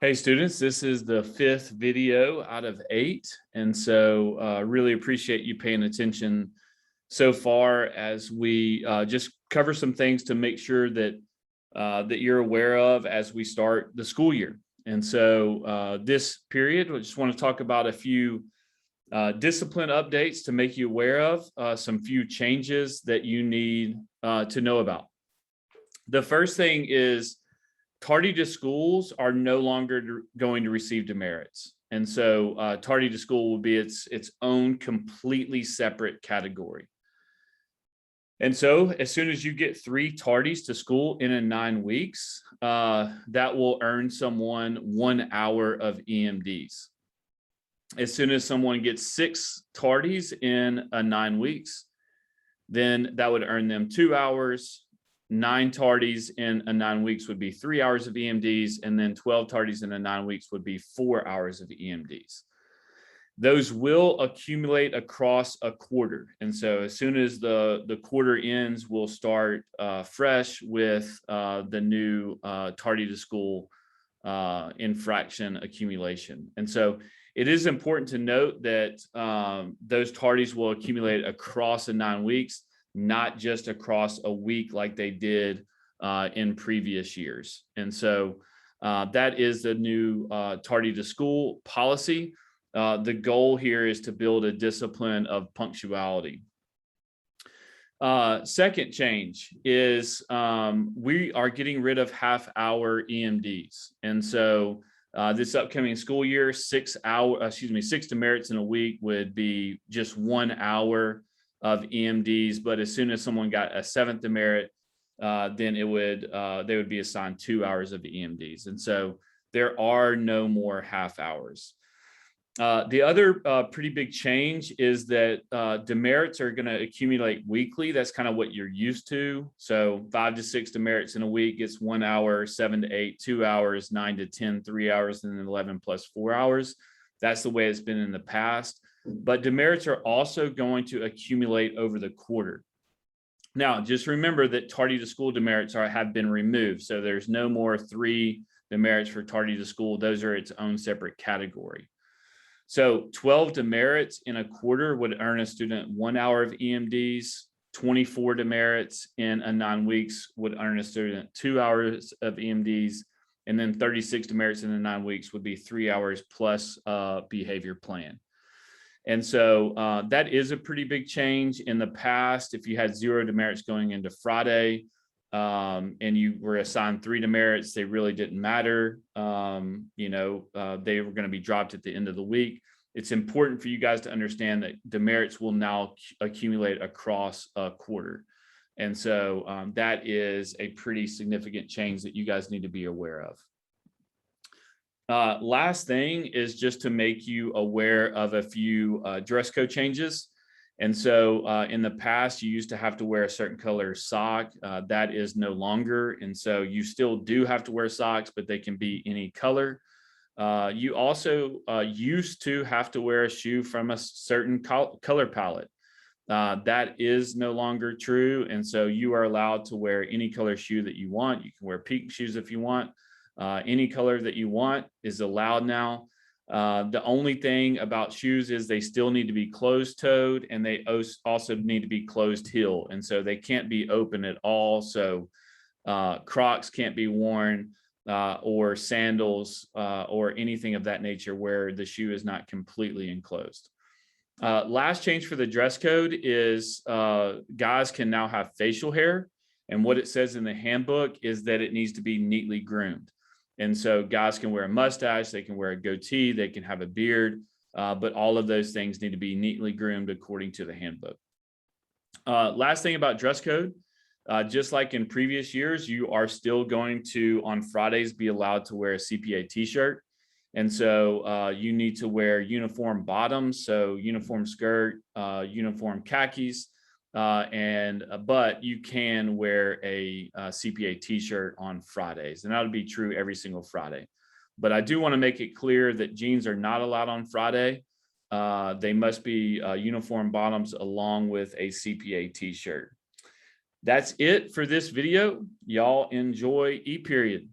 Hey students, this is the 5th video out of 8, and so really appreciate you paying attention so far as we just cover some things to make sure that that you're aware of as we start the school year. And so this period, we just want to talk about a few discipline updates to make you aware of some few changes that you need to know about. The first thing is tardy to schools are no longer going to receive demerits. And so tardy to school will be its own completely separate category. And so as soon as you get 3 tardies to school in 9 weeks, that will earn someone 1 hour of EMDs. As soon as someone gets 6 tardies in 9 weeks, then that would earn them 2 hours. 9 tardies in 9 weeks would be 3 hours of EMDs, and then 12 tardies in 9 weeks would be 4 hours of EMDs. Those will accumulate across a quarter. And so as soon as the quarter ends, we'll start fresh with the new tardy to school infraction accumulation. And so it is important to note that those tardies will accumulate across the 9 weeks, not just across a week like they did in previous years. And so that is the new tardy to school policy. The goal here is to build a discipline of punctuality. Second change is we are getting rid of half-hour EMDs. And so this upcoming school year, 6 demerits in a week would be just 1 hour of EMDs, but as soon as someone got a 7th demerit, then they would be assigned 2 hours of EMDs. And so there are no more half hours. The other pretty big change is that demerits are going to accumulate weekly. That's kind of what you're used to. So 5 to 6 demerits in a week gets 1 hour, 7 to 8, 2 hours, 9 to 10, 3 hours, and then 11 plus 4 hours. That's the way it's been in the past. But demerits are also going to accumulate over the quarter. Now, just remember that tardy to school demerits have been removed. So there's no more 3 demerits for tardy to school. Those are its own separate category. So 12 demerits in a quarter would earn a student 1 hour of EMDs. 24 demerits in 9 weeks would earn a student 2 hours of EMDs. And then 36 demerits in 9 weeks would be 3 hours plus behavior plan. And so that is a pretty big change. In the past, if you had 0 demerits going into Friday and you were assigned 3 demerits, they really didn't matter. They were going to be dropped at the end of the week. It's important for you guys to understand that demerits will now accumulate across a quarter. And so that is a pretty significant change that you guys need to be aware of. Last thing is just to make you aware of a few dress code changes. And so in the past, you used to have to wear a certain color sock. That is no longer. And so you still do have to wear socks, but they can be any color. You also used to have to wear a shoe from a certain color palette. That is no longer true. And so you are allowed to wear any color shoe that you want. You can wear pink shoes if you want. Any color that you want is allowed now. The only thing about shoes is they still need to be closed-toed, and they also need to be closed-heel, and so they can't be open at all. So Crocs can't be worn, or sandals, or anything of that nature where the shoe is not completely enclosed. Last change for the dress code is guys can now have facial hair, and what it says in the handbook is that it needs to be neatly groomed. And so guys can wear a mustache, they can wear a goatee, they can have a beard, but all of those things need to be neatly groomed according to the handbook. Last thing about dress code, just like in previous years, you are still going to, on Fridays, be allowed to wear a CPA t-shirt. And so you need to wear uniform bottoms, so uniform skirt, uniform khakis, but you can wear a CPA t-shirt on Fridays, and that would be true every single Friday. But I do want to make it clear that jeans are not allowed on Friday. They must be uniform bottoms along with a CPA t-shirt. That's it for this video. Y'all enjoy E period.